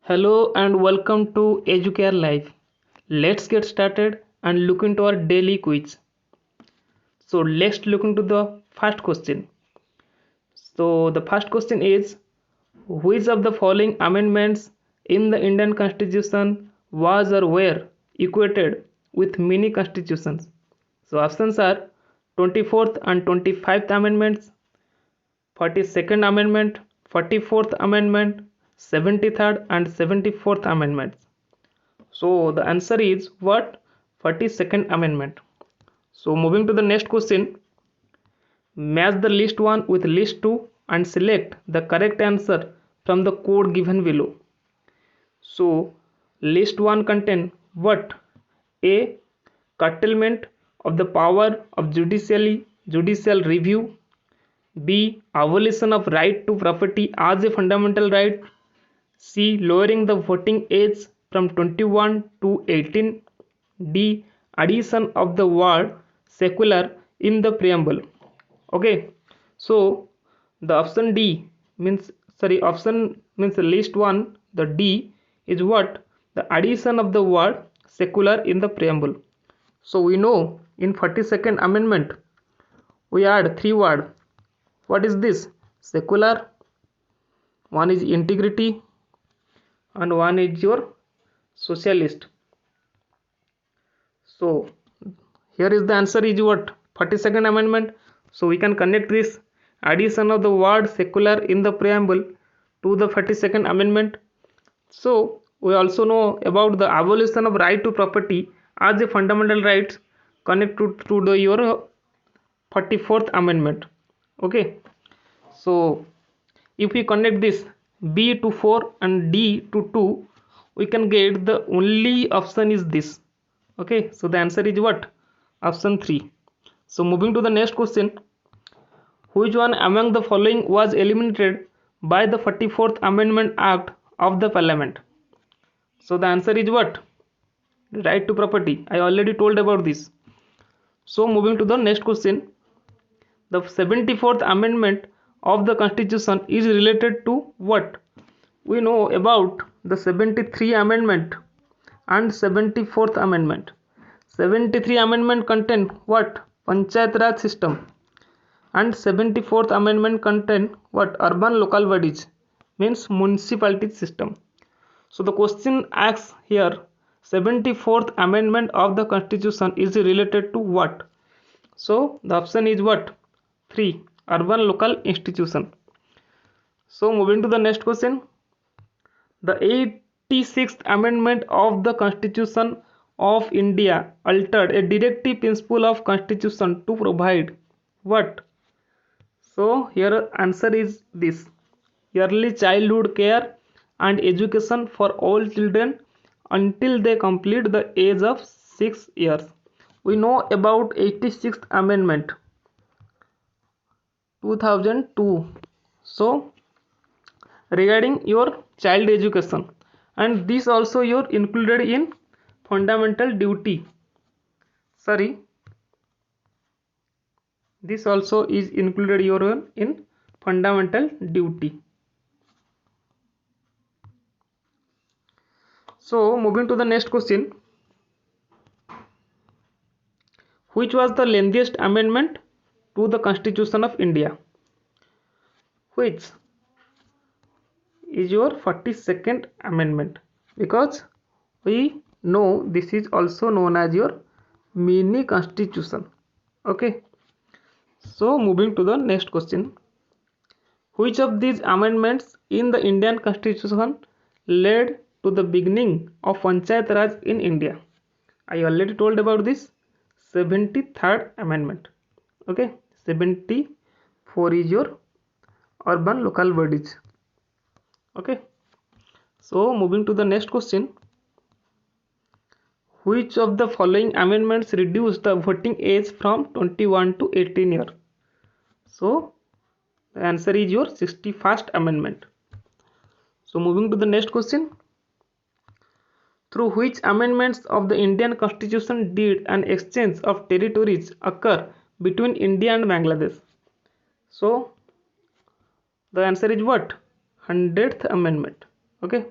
Hello and welcome to Educare Live. Let's get started and look into our daily quiz. So let's look into the first question. So the first question is, which of the following amendments in the Indian Constitution was or were equated with mini constitutions? So options are 24th and 25th amendments, 42nd amendment, 44th amendment, 73rd and 74th amendments. So the answer is what? 42nd amendment. So moving to the next question, match the list 1 with list 2 and select the correct answer from the code given below. So list 1 contain what? A. Curtailment of the power of judicial review. B. Abolition of right to property as a fundamental right. C. Lowering the voting age from 21 to 18. D. Addition of the word secular in the preamble. Okay, so the option D means, sorry, option means list 1, the D is what? The addition of the word secular in the preamble. So we know in 42nd amendment we add three words. What is this? Secular, one is integrity, and one is your socialist. So here is the answer is what? 42nd amendment. So we can connect this addition of the word secular in the preamble to the 42nd amendment. So we also know about the abolition of right to property as a fundamental right connected to the your 44th amendment. Okay, so if we connect this B to 4 and D to 2, we can get the only option is this. Okay, so the answer is what? Option 3. So moving to the next question, which one among the following was eliminated by the 44th Amendment Act of the Parliament? So the answer is what? Right to property. I already told about this. So moving to the next question, the 74th Amendment of the Constitution is related to what? We know about the 73 Amendment and 74th Amendment. 73 Amendment contain what? Panchayat Raj system, and 74th Amendment contain what? Urban local bodies, means municipality system. So the question asks here, 74th Amendment of the Constitution is related to what? So the option is what? 3. Urban local institution. So moving to the next question, the 86th Amendment of the Constitution of India altered a directive principle of Constitution to provide what? So here answer is this: early childhood care and education for all children until they complete the age of 6 years. We know about 86th Amendment 2002. So regarding your child education, and this also you're included in fundamental duty. Sorry, this also is included your in fundamental duty. So moving to the next question, which was the lengthiest amendment to the Constitution of India? Which is your 42nd amendment, because we know this is also known as your mini constitution. Okay, so moving to the next question, which of these amendments in the Indian Constitution led to the beginning of Panchayat Raj in India? I already told about this 73rd amendment. Okay, 74 is your urban local bodies. Okay, so moving to the next question, which of the following amendments reduced the voting age from 21 to 18 years? So the answer is your 61st amendment. So moving to the next question, through which amendments of the Indian Constitution did an exchange of territories occur between India and Bangladesh? So the answer is what? 100th amendment. Okay,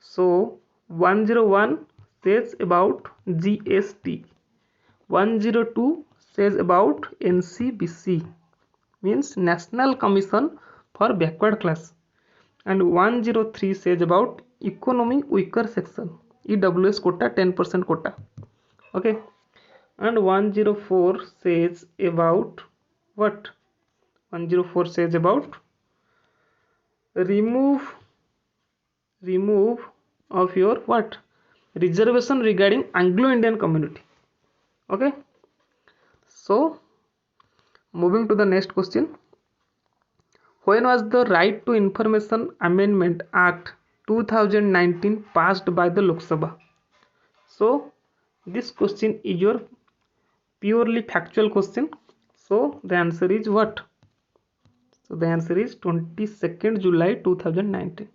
So 101 says about GST, 102 says about NCBC, means National Commission for Backward Class, and 103 says about economy weaker section, EWS quota, 10% quota. Okay, and 104 says about what? 104 says about remove of your what? Reservation regarding Anglo-Indian community. Okay, so moving to the next question. When was the Right to Information Amendment Act 2019 passed by the Lok Sabha? So this question is your purely factual question. So the answer is what? So the answer is 22nd July 2019.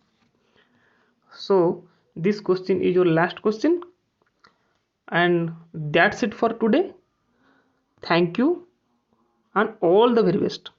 So this question is your last question, and that's it for today. Thank you and all the very best.